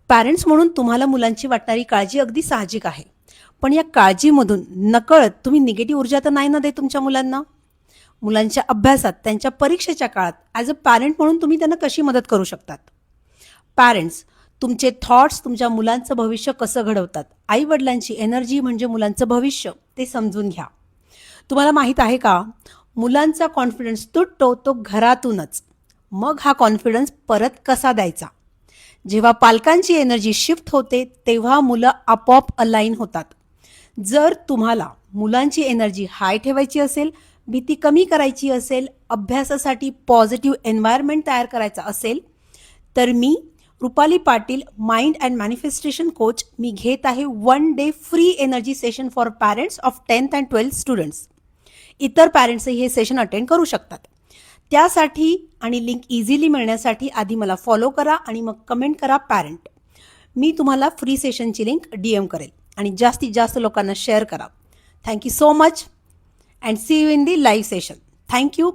Parents म्हणून तुम्हाला मुलांची वाटणारी काळजी अगदी साहजिक आहे. पण या काळजीमधून नकळत तुम्ही निगेटिव्ह ऊर्जा तर नाही ना देत तुमच्या मुलांना? मुलांच्या अभ्यासात, त्यांच्या परीक्षेच्या काळात ॲज अ पॅरेंट म्हणून तुम्ही त्यांना कशी मदत करू शकतात? पॅरेंट्स, तुमचे थॉट्स तुमच्या मुलांचं भविष्य कसं घडवतात? आई-वडिलांची एनर्जी म्हणजे मुलांचं भविष्य, ते समजून घ्या. तुम्हाला माहीत आहे का? मुलांचा कॉन्फिडन्स तुटतो तो घरातूनच. मग हा कॉन्फिडन्स परत कसा द्यायचा? जेव्हा पालकांची एनर्जी शिफ्ट होते तेव्हा मुलं आपोआप अलाइन होतात. जर तुम्हाला मुलांची एनर्जी हाय ठेवायची असेल, भीती कमी करायची असेल, अभ्यासासाठी पॉझिटिव्ह एन्व्हायरमेंट तयार करायचा असेल, तर मी Rupali Patil, mind and manifestation coach, मी घेत आहे 1 day free energy session for parents of 10th and 12th students. इतर पॅरेंट्सही हे सेशन अटेंड करू शकतात. त्यासाठी आणि लिंक इझिली मिळण्यासाठी आधी मला फॉलो करा आणि मग कमेंट करा पॅरेंट. मी तुम्हाला फ्री सेशनची लिंक DM करेल आणि जास्तीत जास्त लोकांना शेअर करा. Thank you so much and see you in the live session. Thank you.